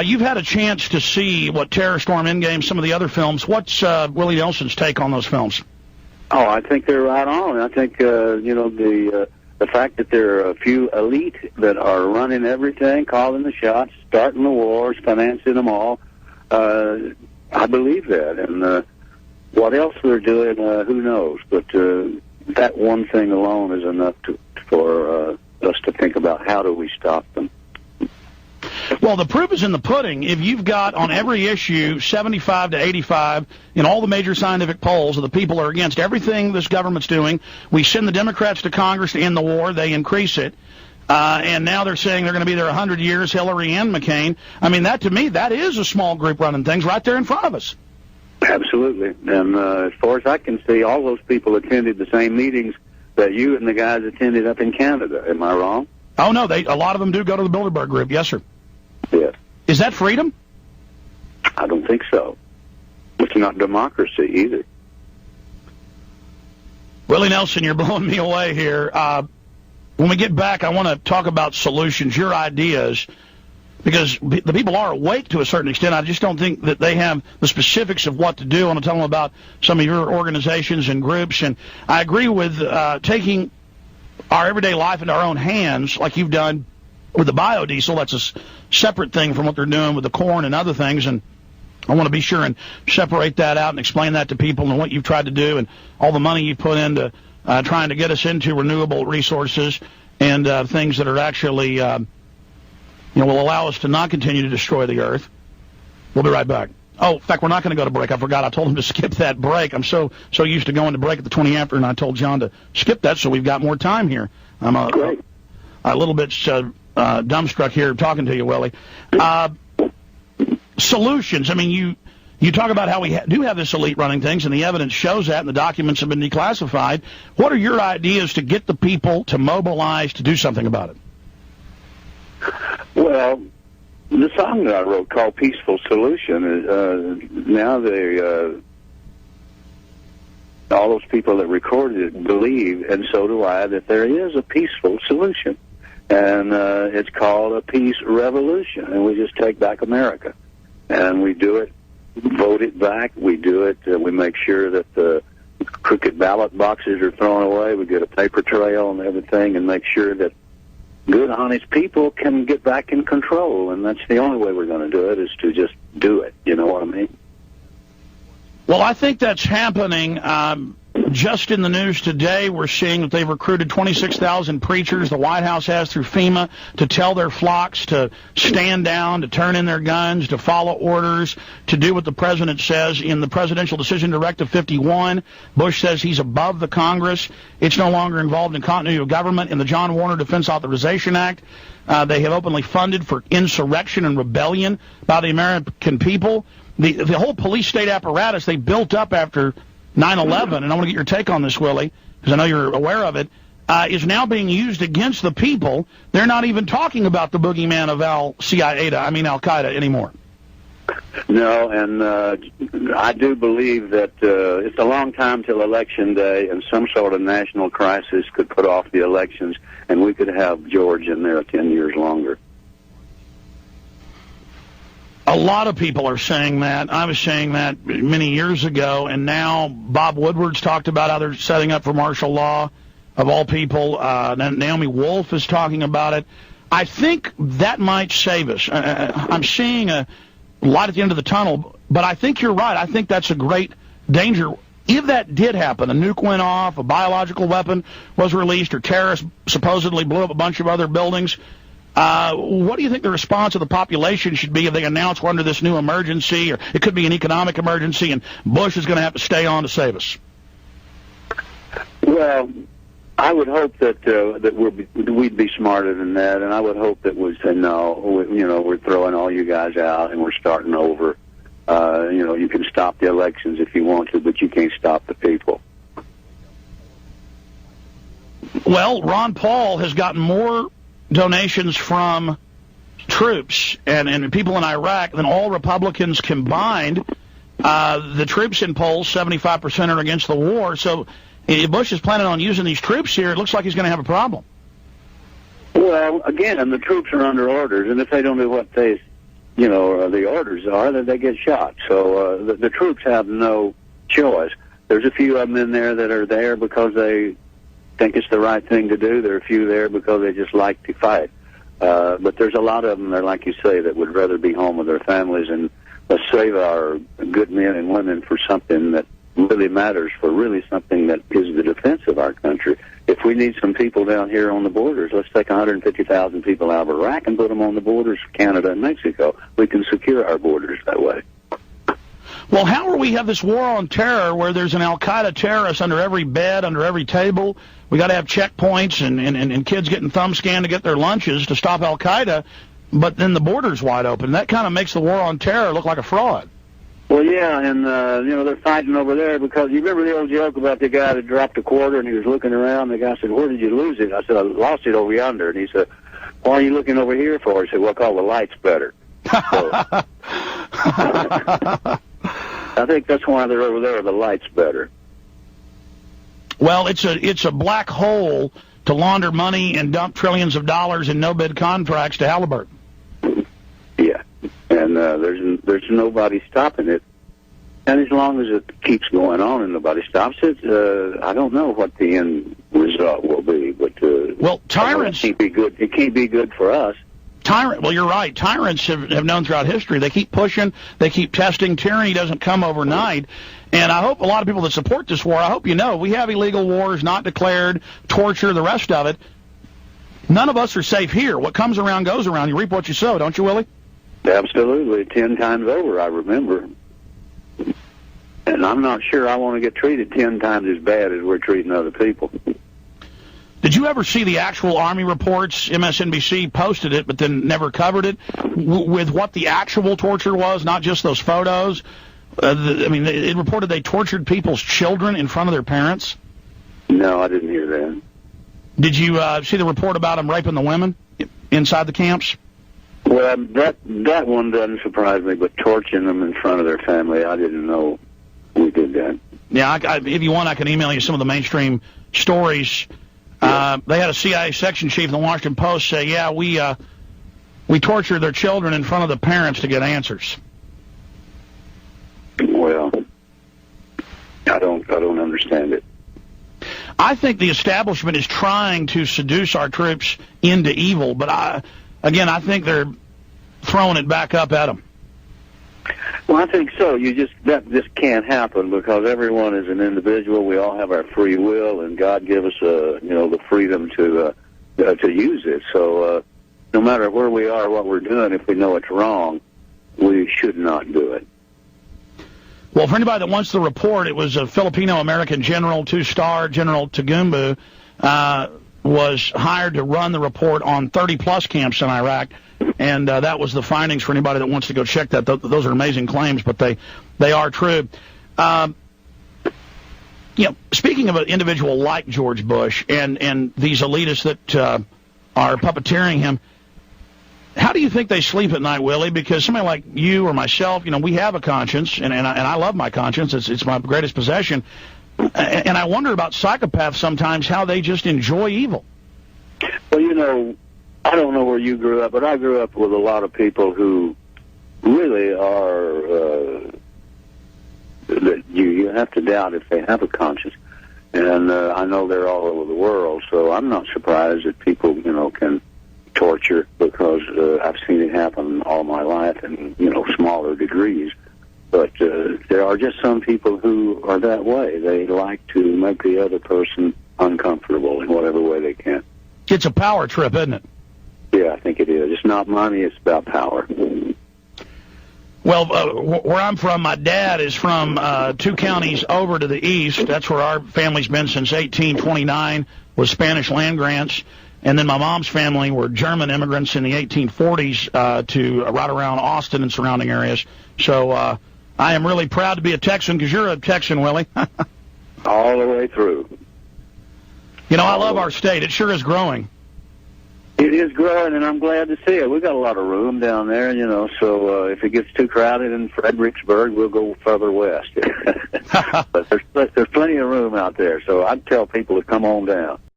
You've had a chance to see what Terror Storm, Endgame, some of the other films. What's Willie Nelson's take on those films? Oh, I think they're right on. I think the fact that there are a few elite that are running everything, calling the shots, starting the wars, financing them all. I believe that, and what else they're doing, who knows? But that one thing alone is enough for us to think about how do we stop them. Well, the proof is in the pudding. If you've got on every issue 75 to 85 in all the major scientific polls of the people are against everything this government's doing, we send the Democrats to Congress to end the war, they increase it, and now they're saying they're going to be there 100 years, Hillary and McCain. I mean, that to me, that is a small group running things right there in front of us. Absolutely. And as far as I can see, all those people attended the same meetings that you and the guys attended up in Canada. Am I wrong? Oh, no, a lot of them do go to the Bilderberg group. Yes, sir. Yes. Is that freedom? I don't think so. It's not democracy either. Willie Nelson, you're blowing me away here. When we get back, I want to talk about solutions, your ideas, because the people are awake to a certain extent. I just don't think that they have the specifics of what to do. I want to tell them about some of your organizations and groups. And I agree with taking our everyday life into our own hands, like you've done with the biodiesel. That's a separate thing from what they're doing with the corn and other things, and I want to be sure and separate that out and explain that to people and what you've tried to do and all the money you've put into trying to get us into renewable resources and things that are actually, will allow us to not continue to destroy the earth. We'll be right back. Oh, in fact, we're not going to go to break. I forgot. I told him to skip that break. I'm so used to going to break at the 20 after, and I told John to skip that so we've got more time here. I'm a little bit dumbstruck here talking to you, Willie. Solutions. I mean, you talk about how we do have this elite running things, and the evidence shows that, and the documents have been declassified. What are your ideas to get the people to mobilize to do something about it? Well, the song that I wrote called Peaceful Solution is now all those people that recorded it believe, and so do I, that there is a peaceful solution. And it's called a peace revolution, and we just take back America. And we do it, vote it back, we do it, we make sure that the crooked ballot boxes are thrown away, we get a paper trail and everything, and make sure that good, honest people can get back in control. And that's the only way we're going to do it, is to just do it. You know what I mean? Well, I think that's happening. Just in the news today, we're seeing that they've recruited 26,000 preachers, the White House has, through FEMA, to tell their flocks to stand down, to turn in their guns, to follow orders, to do what the president says. In the Presidential Decision Directive 51, Bush says he's above the Congress. It's no longer involved in continuity of government. In the John Warner Defense Authorization Act, they have openly funded for insurrection and rebellion by the American people. The whole police state apparatus they built up after 9/11, and I want to get your take on this, Willie, because I know you're aware of it, is now being used against the people. They're not even talking about the boogeyman of Al-Qaeda anymore. No, and I do believe that it's a long time till Election Day, and some sort of national crisis could put off the elections, and we could have George in there 10 years longer. A lot of people are saying that. I was saying that many years ago, and now Bob Woodward's talked about how they're setting up for martial law, of all people. Naomi Wolf is talking about it. I think that might save us. I'm seeing a light at the end of the tunnel, but I think you're right. I think that's a great danger. If that did happen, a nuke went off, a biological weapon was released, or terrorists supposedly blew up a bunch of other buildings, what do you think the response of the population should be if they announce we're under this new emergency, or it could be an economic emergency, and Bush is going to have to stay on to save us? Well, I would hope that we'd be smarter than that, and I would hope that we'd say, no, we're throwing all you guys out and we're starting over. You can stop the elections if you want to, but you can't stop the people. Well, Ron Paul has gotten more donations from troops and people in Iraq than all Republicans combined. The troops in polls, 75% are against the war. So if Bush is planning on using these troops here, it looks like he's going to have a problem. Well, again, the troops are under orders, and if they don't do what they the orders are that they get shot. So the troops have no choice. There's a few of them in there that are there because they think it's the right thing to do. There are a few there because they just like to fight. But there's a lot of them there, like you say, that would rather be home with their families and let's save our good men and women for something that really matters, for really something that is the defense of our country. If we need some people down here on the borders, let's take 150,000 people out of Iraq and put them on the borders of Canada and Mexico. We can secure our borders that way. Well, how are we have this war on terror where there's an al-Qaeda terrorist under every bed, under every table? We got to have checkpoints and kids getting thumb scanned to get their lunches to stop al-Qaeda, but then the border's wide open. That kind of makes the war on terror look like a fraud. Well, yeah, and, they're fighting over there because you remember the old joke about the guy that dropped a quarter and he was looking around. The guy said, "Where did you lose it?" I said, "I lost it over yonder." And he said, "Why are you looking over here for?" He said, "Well, call the lights better." So, I think that's why they're over there, the lights better. Well, it's a black hole to launder money and dump trillions of dollars in no-bid contracts to Halliburton. Yeah, and there's nobody stopping it. And as long as it keeps going on and nobody stops it, I don't know what the end result will be. But well, tyrants can't be good. It can't be good for us. Well, you're right. Tyrants have known throughout history. They keep pushing. They keep testing. Tyranny doesn't come overnight. And I hope a lot of people that support this war, I hope you know, we have illegal wars, not declared, torture, the rest of it. None of us are safe here. What comes around goes around. You reap what you sow, don't you, Willie? Absolutely. 10 times over, I remember. And I'm not sure I want to get treated 10 times as bad as we're treating other people. Did you ever see the actual Army reports? MSNBC posted it, but then never covered it, with what the actual torture was, not just those photos. It reported they tortured people's children in front of their parents. No, I didn't hear that. Did you see the report about them raping the women inside the camps? Well, that one doesn't surprise me, but torturing them in front of their family, I didn't know we did that. Yeah, if you want, I can email you some of the mainstream stories. They had a CIA section chief in the Washington Post say, "Yeah, we tortured their children in front of the parents to get answers." Well, I don't understand it. I think the establishment is trying to seduce our troops into evil, but I think they're throwing it back up at them. Well, I think so. That just can't happen because everyone is an individual. We all have our free will, and God gave us, the freedom to use it. So, no matter where we are, what we're doing, if we know it's wrong, we should not do it. Well, for anybody that wants the report, it was a Filipino-American general, 2-star General Tagumbu, was hired to run the report on 30-plus camps in Iraq. And that was the findings for anybody that wants to go check that. Those are amazing claims, but they are true. Speaking of an individual like George Bush and these elitists that are puppeteering him, how do you think they sleep at night, Willie? Because somebody like you or myself, we have a conscience, and I love my conscience. It's my greatest possession. And I wonder about psychopaths sometimes, how they just enjoy evil. Well, I don't know where you grew up, but I grew up with a lot of people who really are, that you have to doubt if they have a conscience. And I know they're all over the world, so I'm not surprised that people, can torture because I've seen it happen all my life in, smaller degrees. But there are just some people who are that way. They like to make the other person uncomfortable in whatever way they can. It's a power trip, isn't it? Yeah, I think it is. It's not money, it's about power. Well, where I'm from, my dad is from 2 counties over to the east. That's where our family's been since 1829, with Spanish land grants. And then my mom's family were German immigrants in the 1840s to right around Austin and surrounding areas. So I am really proud to be a Texan, because you're a Texan, Willie. All the way through. I love our state. It sure is growing. It is growing, and I'm glad to see it. We've got a lot of room down there, so if it gets too crowded in Fredericksburg, we'll go further west. But there's plenty of room out there, so I'd tell people to come on down.